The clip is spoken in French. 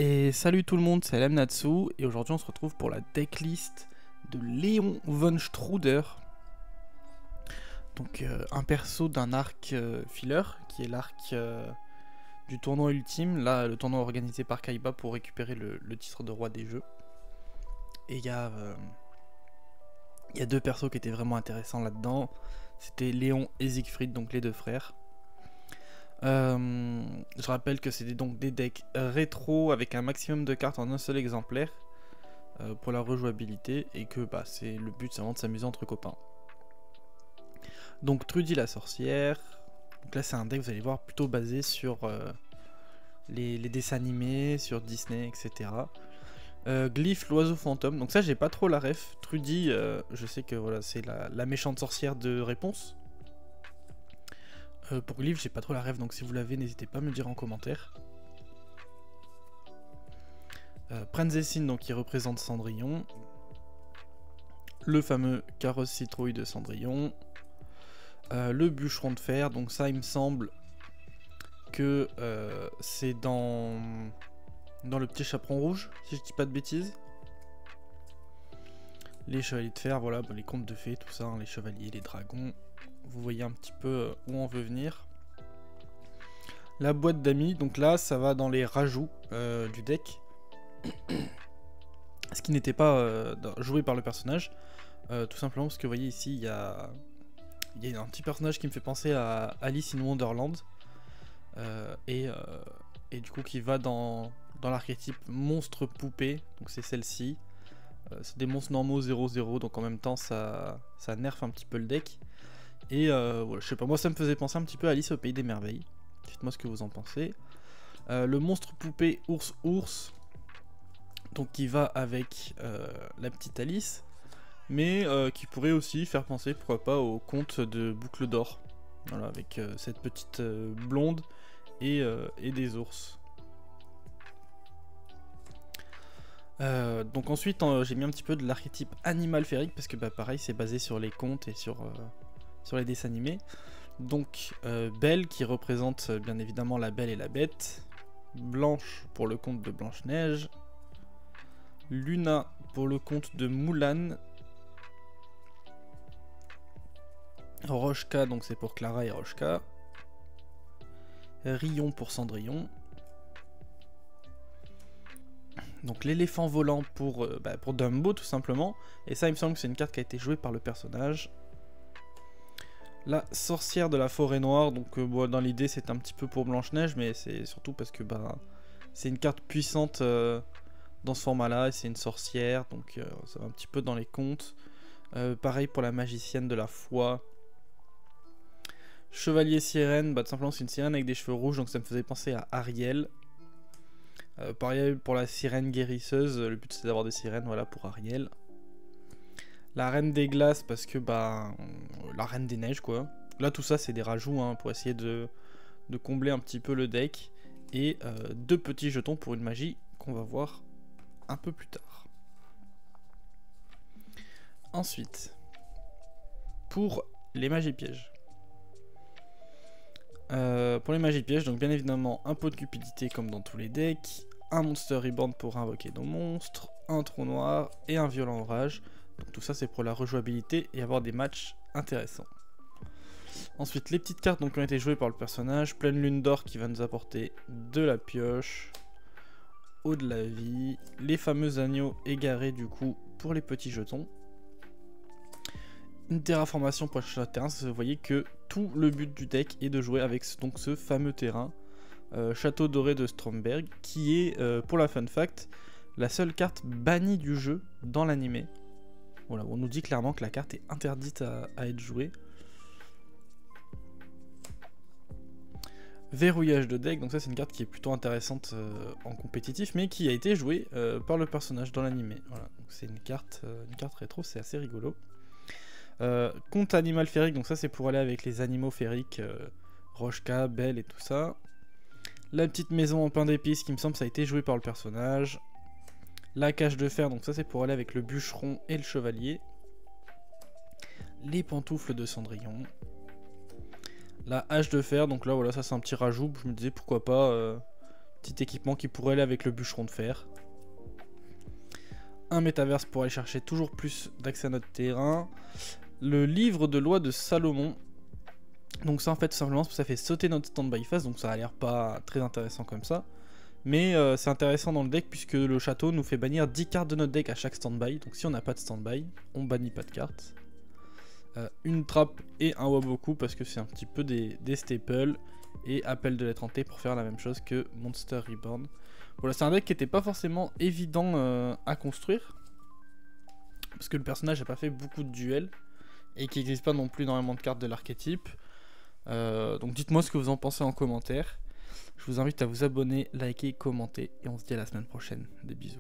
Et salut tout le monde, c'est Lemnatsu et aujourd'hui on se retrouve pour la decklist de Léon von Struder. Donc un perso d'un arc filler qui est l'arc du tournoi ultime, là le tournoi organisé par Kaiba pour récupérer le titre de roi des jeux. Et il y a deux persos qui étaient vraiment intéressants là-dedans, c'était Léon et Siegfried, donc les deux frères. Je rappelle que c'était donc des decks rétro avec un maximum de cartes en un seul exemplaire pour la rejouabilité et que c'est le but, c'est vraiment de s'amuser entre copains. Donc Trudy la sorcière, donc là c'est un deck, vous allez voir, plutôt basé sur les dessins animés, sur Disney, etc. Glyph l'oiseau fantôme, donc ça j'ai pas trop la ref. Trudy, je sais que voilà, c'est la méchante sorcière de réponse. Pour Glyph, j'ai pas trop la rêve, donc si vous l'avez, n'hésitez pas à me le dire en commentaire. Prinzessin, donc qui représente Cendrillon. Le fameux carrosse citrouille de Cendrillon. Le bûcheron de fer, donc ça il me semble que c'est dans le petit chaperon rouge, si je dis pas de bêtises. Les chevaliers de fer, voilà, les contes de fées, tout ça, hein, les chevaliers, les dragons. Vous voyez un petit peu où on veut venir. La boîte d'amis, donc là ça va dans les rajouts du deck. Ce qui n'était pas joué par le personnage. Tout simplement parce que vous voyez ici il y a un petit personnage qui me fait penser à Alice in Wonderland. Et du coup qui va dans l'archétype monstre poupée. Donc c'est celle-ci. C'est des monstres normaux 0-0, donc en même temps ça nerf un petit peu le deck. Et voilà, je sais pas, moi ça me faisait penser un petit peu à Alice au Pays des Merveilles. Dites-moi ce que vous en pensez. Le monstre poupée ours, donc qui va avec la petite Alice, mais qui pourrait aussi faire penser, pourquoi pas, au conte de Boucle d'Or. Voilà, avec cette petite blonde et des ours. Donc ensuite j'ai mis un petit peu de l'archétype animal féerique parce que pareil c'est basé sur les contes et sur les dessins animés. Donc Belle qui représente bien évidemment la Belle et la Bête. Blanche pour le conte de Blanche-Neige. Luna pour le conte de Moulin. Rochka, donc c'est pour Clara et Rochka. Rion pour Cendrillon. Donc l'éléphant volant pour Dumbo tout simplement. Et ça il me semble que c'est une carte qui a été jouée par le personnage. La sorcière de la forêt noire, donc dans l'idée c'est un petit peu pour Blanche-Neige, mais c'est surtout parce que c'est une carte puissante dans ce format là, et c'est une sorcière, donc ça va un petit peu dans les contes. Pareil pour la magicienne de la foi. Chevalier sirène, tout simplement c'est une sirène avec des cheveux rouges, donc ça me faisait penser à Ariel. Pareil pour la sirène guérisseuse, le but c'est d'avoir des sirènes, voilà, pour Ariel. La reine des glaces parce que la reine des neiges quoi. Là tout ça c'est des rajouts hein, pour essayer de combler un petit peu le deck. Et deux petits jetons pour une magie qu'on va voir un peu plus tard. Ensuite, pour les magies pièges. Pour les magies pièges, donc bien évidemment un pot de cupidité comme dans tous les decks, un monster reborn pour invoquer nos monstres, un trou noir et un violent orage. Donc tout ça c'est pour la rejouabilité et avoir des matchs intéressants. Ensuite les petites cartes donc, qui ont été jouées par le personnage. Pleine lune d'or qui va nous apporter de la pioche, eau de la vie, les fameux agneaux égarés du coup pour les petits jetons. Une terraformation pour acheter un terrain, vous voyez que tout le but du deck est de jouer avec donc ce fameux terrain. Château doré de Stromberg qui est pour la fun fact la seule carte bannie du jeu dans l'animé. Voilà, on nous dit clairement que la carte est interdite à être jouée. Verrouillage de deck, donc ça c'est une carte qui est plutôt intéressante en compétitif, mais qui a été jouée par le personnage dans l'animé. Voilà, donc c'est une carte rétro, c'est assez rigolo. Conte animal féerique, donc ça c'est pour aller avec les animaux féeriques, Rochka, Belle et tout ça. La petite maison en pain d'épices, qui me semble ça a été joué par le personnage. La cage de fer, donc ça c'est pour aller avec le bûcheron et le chevalier. Les pantoufles de Cendrillon. La hache de fer, donc là voilà, ça c'est un petit rajout, je me disais pourquoi pas Petit équipement qui pourrait aller avec le bûcheron de fer. Un métaverse pour aller chercher toujours plus d'accès à notre terrain. Le livre de loi de Salomon. Donc ça en fait tout simplement ça fait sauter notre stand-by phase, donc ça a l'air pas très intéressant comme ça. Mais c'est intéressant dans le deck puisque le château nous fait bannir 10 cartes de notre deck à chaque stand-by. Donc si on n'a pas de stand-by, on bannit pas de cartes. Une trappe et un Waboku parce que c'est un petit peu des staples. Et appel de lettre hantée pour faire la même chose que Monster Reborn. Voilà, c'est un deck qui était pas forcément évident à construire. Parce que le personnage n'a pas fait beaucoup de duels. Et qu'il n'existe pas non plus énormément de cartes de l'archétype. Donc dites-moi ce que vous en pensez en commentaire. Je vous invite à vous abonner, liker, commenter. Et on se dit à la semaine prochaine. Des bisous.